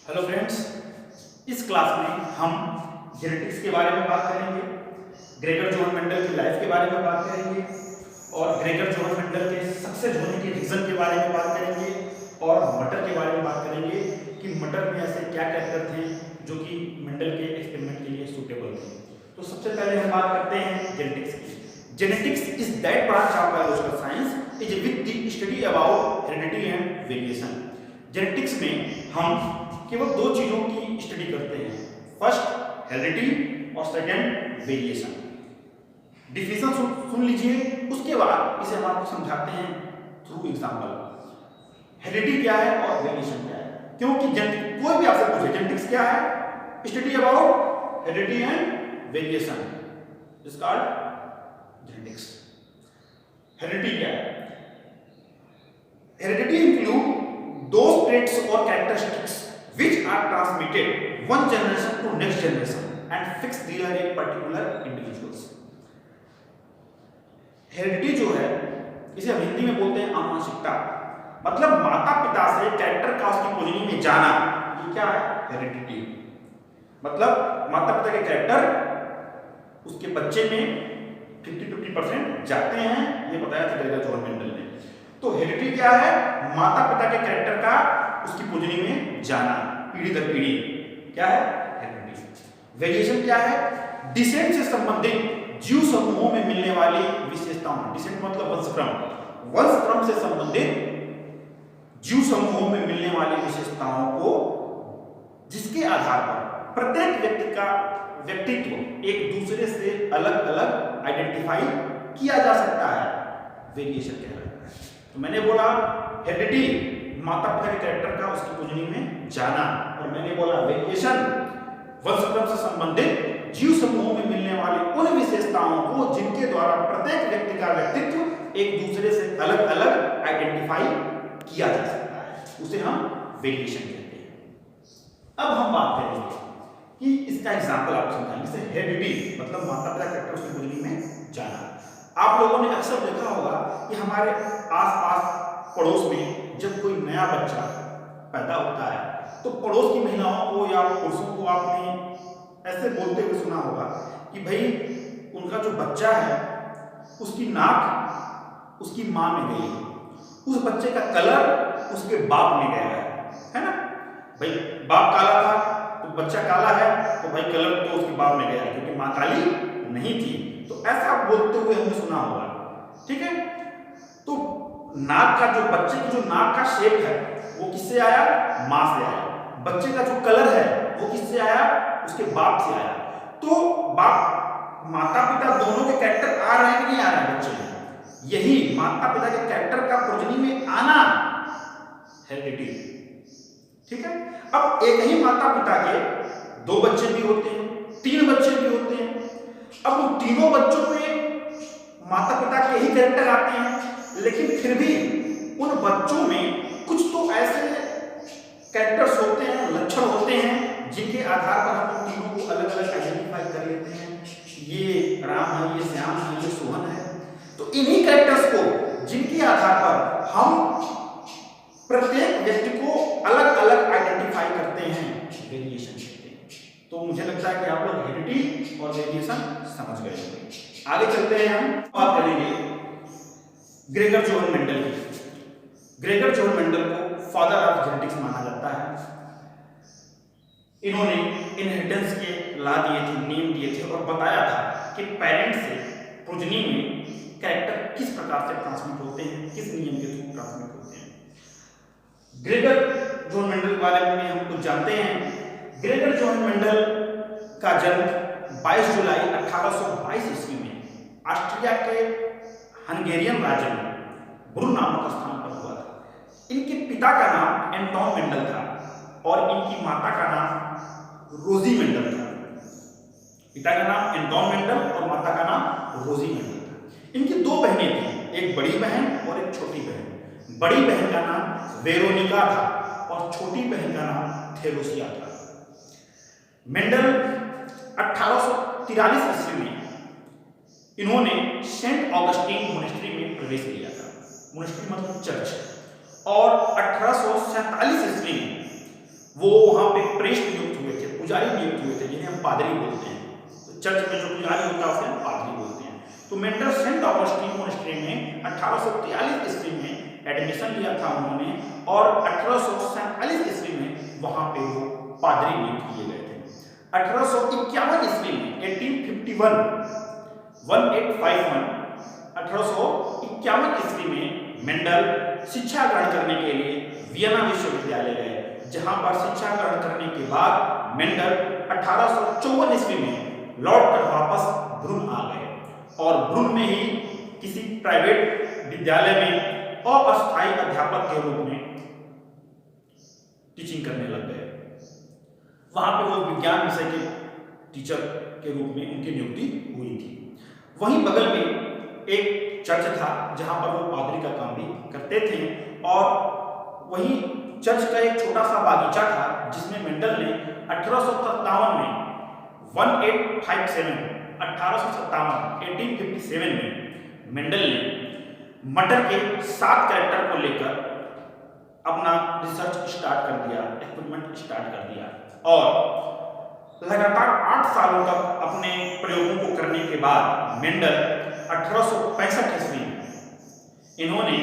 Hello friends, इस class में हम जेनेटिक्स के बारे में बात करेंगे, ग्रेगर जोहन मेंडल की लाइफ के बारे में बात करेंगे और ग्रेगर जोहन मेंडल के सक्सेस होने के रीजन के बारे में बात करेंगे और मटर के बारे में बात करेंगे कि मटर में ऐसे क्या कैरेक्टर थे जो कि मेंडल के एक्सपेरिमेंट के लिए सूटेबल थे। तो सबसे पहले हम बात करते हैं जेनेटिक्स की। Genetics is that branch of biological science is with the study about heredity and variation. Genetics में हम केवल दो चीजों की स्टडी करते हैं, फर्स्ट हेरिडिटी और सेकंड वेरिएशन। डिफिनेशन सुन लीजिए, उसके बाद इसे हम आपको समझाते हैं थ्रू एग्जांपल। हेरिडिटी क्या है और वेरिएशन क्या है, क्योंकि कोई भी आपसे पूछे जेनेटिक्स क्या है, study about heredity and variation is called genetics. Heredity क्या है? Heredity include those traits or characteristics which are transmitted one generation to next generation and fix their a particular individuals। Heredity जो है इसे हम हिंदी में बोलते हैं आनुवंशिकता, मतलब माता पिता से कैरेक्टर का उसकी पोजीशन में जाना, ये क्या है? हेरिडिटी। मतलब माता पिता के कैरेक्टर उसके बच्चे में 50-50% जाते हैं, ये बताया था ग्रेगर जोहन मेंडल ने। तो हेरिडिटी क्या है? माता पिता के कैरेक्टर का उसकी पोजीशन में जाना पीढ़ी दर पीढ़ी, क्या है? हेरिडिटी। वेरिएशन क्या है? डिसेंट से संबंधित जीव समूहों में मिलने वाली विशेषताओं। डिसेंट मतलब वंशक्रम, वंशक्रम से संबंधित जीव समूहों में मिलने वाली विशेषताओं को जिसके आधार पर प्रत्येक व्यक्ति का व्यक्तित्व एक दूसरे से अलग अलग आइडेंटिफाई किया जा सकता है, वेरिएशन कहलाता है। तो मैंने बोला हेरिडिटी माता पिता के कैरेक्टर का उसकी पोजीशन में जाना, और मैंने बोला वेरिएशन वंशक्रम से संबंधित जीव समूहों में मिलने वाली उन विशेषताओं को जिनके द्वारा प्रत्येक व्यक्ति का व्यक्तित्व एक दूसरे से अलग अलग आइडेंटिफाई किया जा सकता है, उसे हम वेरिएशन कहते हैं। अब हम बात करेंगे कि इसका एग्जाम्पल आपको समझाएंगे। जैसे हेरिडिटी मतलब माता पिता कैरेक्टर उसकी पोजीशन में जाना। आप लोगों ने अक्सर देखा होगा कि हमारे आसपास पड़ोस में जब कोई नया बच्चा पैदा होता है तो पड़ोस की महिलाओं को या पुरुषों को आपने ऐसे बोलते हुए सुना होगा कि भाई उनका जो बच्चा है उसकी नाक उसकी माँ में गई है, उस बच्चे का कलर उसके बाप में गया है ना? भाई बाप काला था तो बच्चा काला है, तो भाई कलर तो उसके बाप में गया क्योंकि माँ काली नहीं थी। तो ऐसा बोलते हुए हमने सुना होगा, ठीक है? तो नाक का जो बच्चे की जो नाक का शेप है वो किससे आया? माँ से आया। बच्चे का जो कलर है वो किससे आया? उसके बाप से आया। तो बाप माता पिता दोनों के कैरेक्टर आ रहे हैं कि नहीं आ रहे हैं बच्चे में? यही माता पिता के कैरेक्टर का प्रोजनी में आना हेरिडिटी, ठीक है? अब एक ही माता पिता के दो बच्चे भी होते हैं, तीन बच्चे भी होते हैं। अब उन तीनों बच्चों में माता पिता के ही कैरेक्टर आते हैं, लेकिन फिर भी उन बच्चों में कुछ तो ऐसे कैरेक्टर्स होते हैं, लक्षण होते हैं जिनके आधार पर हम उन तीनों को अलग अलग आइडेंटिफाई कर लेते हैं। ये राम है, ये श्याम है, ये सोहन है। तो इन्हीं कैरेक्टर्स को जिनके आधार पर हम प्रत्येक व्यक्ति को अलग अलग आइडेंटिफाई करते हैं, वेरिएशन कहते हैं। तो मुझे लगता है कि आप लोग हेरिडिटी और वेरिएशन समझ गए होंगे। आगे चलते हैं, हम बात करेंगे ग्रेगर जोहन मेंडल की। ग्रेगर जोहन मेंडल को फादर ऑफ जेनेटिक्स माना जाता है। इन्होंने इनहेरिटेंस के ला दिए थे, नियम दिए थे और बताया था कि पेरेंट्स से प्रोजनी में कैरेक्टर किस प्रकार से ट्रांसमिट होते हैं, किस नियम के थ्रू ट्रांसमिट होते हैं। ग्रेगर जोहन मेंडल के बारे में हम कुछ जानते हैं। ग्रेगर जोहन मेंडल का जन्म 22 जुलाई 1822 ईस्वी में ऑस्ट्रिया के हंगेरियन राज्य में ब्रुन नामक स्थान पर हुआ था। इनके पिता का नाम एंटोन मेंडल था और इनकी माता का नाम रोजी मेंडल था। पिता का नाम एंटोन मेंडल और माता का नाम रोजी मेंडल था। इनकी दो बहनें थीं, एक बड़ी बहन और एक छोटी बहन। बड़ी बहन का नाम वेरोनिका था और छोटी बहन का नाम थेरोसिया था। मेंडल 1843 ईस्वी में इन्होंने सेंट ऑगस्टीन मोनेस्ट्री में प्रवेश किया था। मोनेस्ट्री मतलब चर्च। और 1847 ईस्वी में वो वहां पे प्रेस्ट नियुक्त हुए थे, पुजारी नियुक्त हुए थे, जिन्हें हम पादरी बोलते हैं। तो चर्च में जो पुजारी होता है उसे हम पादरी बोलते हैं। तो मेंडल सेंट ऑगस्टीन मोनेस्ट्री में 1843 ईस्वी में एडमिशन लिया था उन्होंने, और 1847 ईस्वी में वहां पे वो पादरी नियुक्त किए गए थे। 1851 ईस्वी में 1851 1851 ईस्वी में मेंडल शिक्षा ग्रहण करने के लिए वियना विश्वविद्यालय गए, जहां पर शिक्षा ग्रहण करने के बाद मेंडल 1854 ईस्वी में लौट कर वापस ब्रून आ गए, और ब्रून में ही किसी प्राइवेट विद्यालय में अस्थायी अध्यापक के रूप में टीचिंग करने लग गए। वहां पे वो विज्ञान विषय के टीचर के रूप में उनकी नियुक्ति हुई थी। वहीं बगल में एक चर्च था जहां पर वो पादरी का काम भी करते थे, और वहीं चर्च का एक छोटा सा बागीचा था जिसमें मेंडल ने 1857 में 1857 में मेंडल ने मटर के 7 कैरेक्टर को लेकर अपना रिसर्च स्टार्ट कर दिया, एक्सपेरिमेंट स्टार्ट कर दिया, और लगातार 8 सालों तक अपने प्रयोगों को करने के बाद मेंडल 1865 ईस्वी में इन्होंने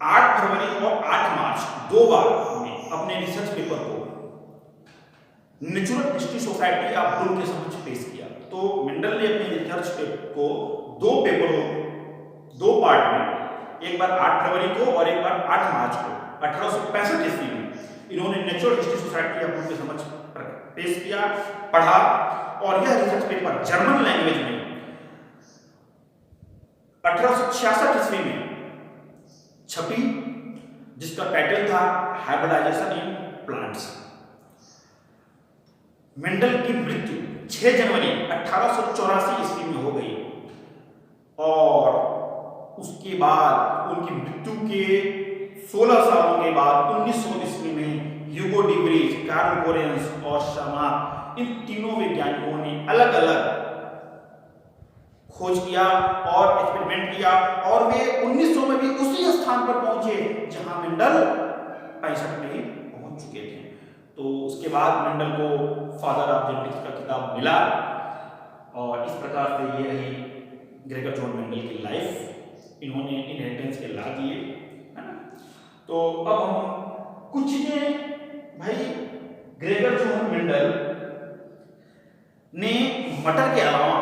8 फरवरी और 8 मार्च 2 बार में अपने रिसर्च पेपर को नेचुरल हिस्ट्री सोसाइटी ऑफ ब्रून के समक्ष पेश किया। तो मेंडल ने अपने रिसर्च पेपर को 2 पेपरों 2 पार्ट में, एक बार 8 फरवरी को और एक बार 8 मार्च को 1865 ईस्वी में इन्होंने नेचुरल हिस्ट्री सोसाइटी ऑफ ब्रून के समक्ष पेश किया, पढ़ा, और यह रिसर्च पेपर जर्मन लैंग्वेज में 1866 ईस्वी में छपी, जिसका टाइटल था हाइब्रिडाइजेशन इन प्लांट्स। मेंडल की मृत्यु 6 जनवरी 1884 ईस्वी में हो गई, और उसके बाद उनकी मृत्यु के 16 सालों के बाद 1900 ईस्वी में ह्यूगो डी व्रीज, कार्ल गोरेंस और शर्मा, इन तीनों वैज्ञानिकों ने अलग अलग खोज किया और एक्सपेरिमेंट किया, और वे 1900 में भी उसी स्थान पर पहुंचे जहां मेंडल 65 में ही पहुंच चुके थे। तो उसके बाद मेंडल को फादर ऑफ जेनेटिक्स का खिताब मिला, और इस प्रकार से ये रही ग्रेगर जॉन मेंडल की लाइफ। इन्होंने इनहेरिटेंस के ला दिए, है ना। तो अब हम कुछ चीजें, भाई ग्रेगर जॉन मेंडल ने मटर के अलावा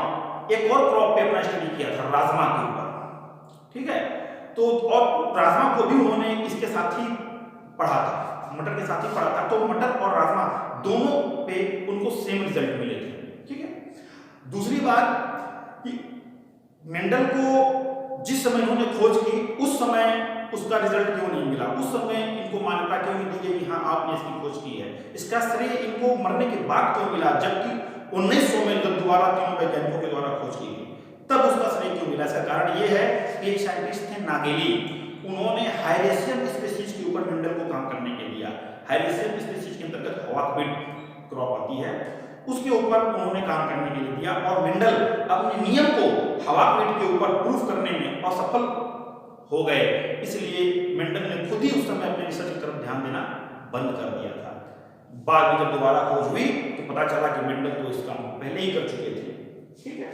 एक और क्रॉप पे अपना स्टडी किया था, राजमा के ऊपर, ठीक है। तो और राजमा को भी उन्होंने इसके साथ ही पढ़ा था, मटर के साथ ही पढ़ा था। तो मटर और राजमा दोनों पे उनको सेम रिजल्ट मिले थे, ठीक है। दूसरी बात कि मेंडल को जिस समय उन्होंने खोज की उस समय उसका रिजल्ट क्यों नहीं मिला, उस समय इनको मान्यता क्यों नहीं दी गई कि हाँ आपने इसकी खोज की है, इसका श्रेय इनको मरने के बाद क्यों मिला, जबकि 1900 में जब दोबारा तीनों वैज्ञानिकों के द्वारा खोज की गई तब उसका श्रेय क्यों मिला। इसका कारण ये है कि एक साइंटिस्ट थे नागेली, उन्होंने हायरेसियम स्पीशीज के ऊपर मेंडल को काम करने के दिया। हायरेसियम स्पीशीज के अंतर्गत हवाकबीट क्रॉप आती है, उसके ऊपर उन्होंने काम करने के लिए दिया, और मेंडल अपने नियम को हवाकबीट के ऊपर प्रूफ करने में असफल हो गए। इसलिए मेंडल ने खुद ही उस समय अपने रिसर्च की तरफ ध्यान देना बंद कर दिया था। बाद में जब दोबारा खोज हुई तो पता चला कि मेंडल तो इस काम को पहले ही कर चुके थे, ठीक है।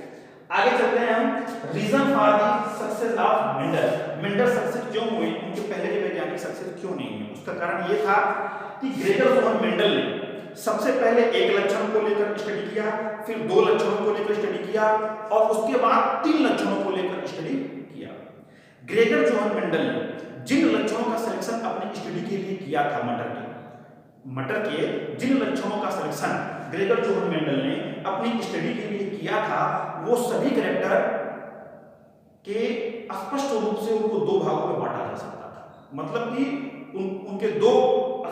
आगे चलते हैं हम, reason for the success of Mendel. Mendel success क्यों हुए, उनके पहले के वैज्ञानिक सक्सेस क्यों नहीं हुए। उसका कारण ये था कि ग्रेगर जॉन मेंडल ने सबसे पहले एक लक्षण को लेकर स्टडी किया, फिर 2 लक्षणों को लेकर स्टडी किया, और उसके बाद 3 लक्षणों को लेकर स्टडी किया। ग्रेगर जॉन मेंडल ने जिन लक्षणों का सिलेक्शन अपने स्टडी के लिए किया था, मटर के जिन लक्षणों का सिलेक्शन ग्रेगर जॉन मेंडल ने अपनी स्टडी के लिए किया था, वो सभी कैरेक्टर के स्पष्ट रूप से उनको 2 भागों में बांटा जा सकता था। मतलब कि उनके 2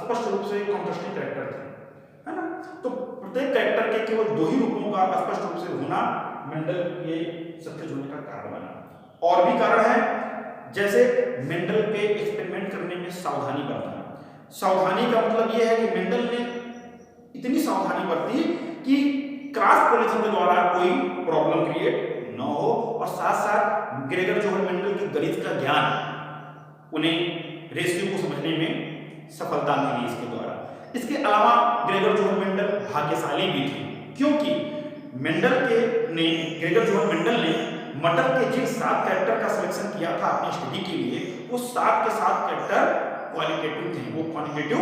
स्पष्ट रूप से कॉन्ट्रास्टिंग कैरेक्टर थे, है ना। तो प्रत्येक कैरेक्टर के केवल 2 ही रूपों का स्पष्ट रूप से होना मेंडल के सक्सेस होने का कारण बना। और भी कारण है, जैसे मेंडल पे एक्सपेरिमेंट करने में सावधानी बरतना। सावधानी का मतलब यह है कि मेंडल ने इतनी सावधानी बरती कि क्रॉस पोलिनेशन के द्वारा कोई प्रॉब्लम क्रिएट न हो, और साथ साथ ग्रेगर जॉन मेंडल के गणित का ज्ञान उन्हें रेशियो को समझने में सफलता मिली इसके द्वारा। इसके अलावा ग्रेगर जोहन मेंडल भाग्यशाली भी थे, क्योंकि ग्रेगर जोहन मेंडल ने मटर के जिन 7 कैरेक्टर का सिलेक्शन किया था अपनी स्टडी के लिए, वो 7 के 7 कैरेक्टर क्वालिटेटिव थे, वो क्वांटिटेटिव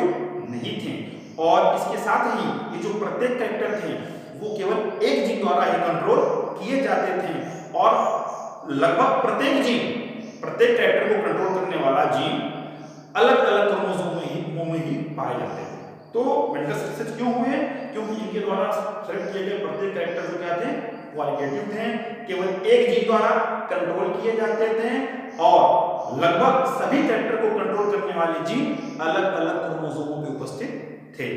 नहीं थे। और इसके साथ ही ये जो प्रत्येक कैरेक्टर थे वो केवल एक जीन द्वारा ही कंट्रोल किए जाते थे, और लगभग प्रत्येक कैरेक्टर को कंट्रोल करने वाला जीन अलग अलग क्रोमोसोम में ही पाए जाते थे। तो मेंडल सक्सेस क्यों हुए? क्योंकि इनके द्वारा सेलेक्ट किए गए प्रत्येक कैरेक्टर जो क्या थे, क्वालिटेटिव थे, केवल एक जीन द्वारा कंट्रोल किए जाते थे, और लगभग सभी कैरेक्टर को कंट्रोल करने वाले जीन अलग अलग क्रोमोसोमों में उपस्थित थे।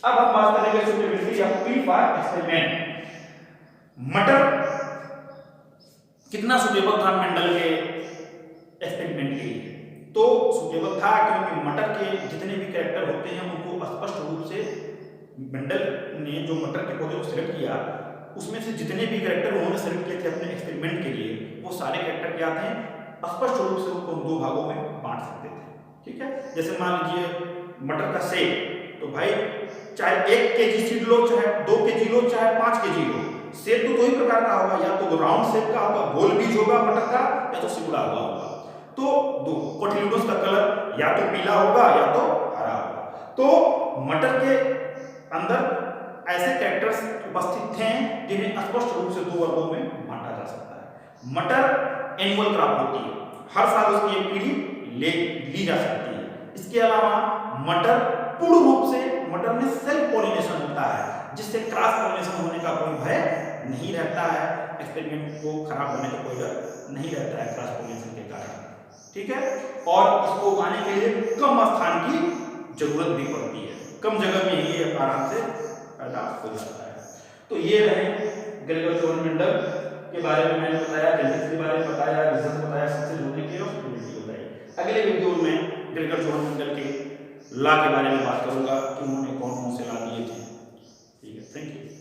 अब हम बात करेंगे सुटेबिलिटी या पी फॉर एक्सपेरिमेंट। मटर कितना सुटेबल था मेंडल के एक्सपेरिमेंट के लिए? तो सुटेबल था क्योंकि मटर के जितने भी कैरेक्टर होते हैं उनको स्पष्ट रूप से मेंडल ने जो मटर के पौधे को सिलेक्ट किया, उसमें से जितने भी कैरेक्टर उन्होंने सिलेक्ट किए थे अपने एक्सपेरिमेंट के लिए, वो सारे कैरेक्टर क्या थे, स्पष्ट रूप से उनको 2 भागों में बांट सकते थे। ठीक है, जैसे मान लीजिए मटर का सेब, तो भाई चाहे 1 केजी सीड लो, चाहे 2 केजी लो, चाहे 5 केजी लो, सेब तो 2 ही प्रकार का होगा, या तो राउंड शेप का होगा, गोल बीज होगा मटर का, या तो सिकुड़ा हुआ होगा। तो दो कोटिल्डोस का कलर या तो पीला होगा या तो हरा होगा। तो मटर के अंदर ऐसे कैरेक्टर्स उपस्थित थे जिन्हें स्पष्ट रूप से 2 वर्गों में बांटा जा सकता है। मटर एनुअल क्रॉप होती है, हर साल उसकी एक पीढ़ी ली जा सकती है। इसके अलावा मटर पूर्ण रूप से मटर में सेल्फ पॉलिनेशन होता है, जिससे क्रॉस पॉलिनेशन होने का कोई भय नहीं रहता है, एक्सपेरिमेंट को खराब होने का कोई डर नहीं रहता है क्रॉस पॉलिनेशन के कारण। ठीक है, और इसको उगाने के लिए कम स्थान की जरूरत भी पड़ती है, कम जगह में ही ये आराम से पैदा हो जाता है। तो ये रहे ग्रेगर जोहन मेंडल के बारे में मैंने बताया, जेनेटिक्स के बारे में बताया, रिजल्ट बताया, सक्सेस होने के और स्टेबिलिटी बताई। अगले वीडियो में ग्रेगर जोहन मेंडल के लॉ के बारे में बात करूंगा कि उन्होंने कौन कौन से लॉ दिए थे। ठीक है, थैंक यू।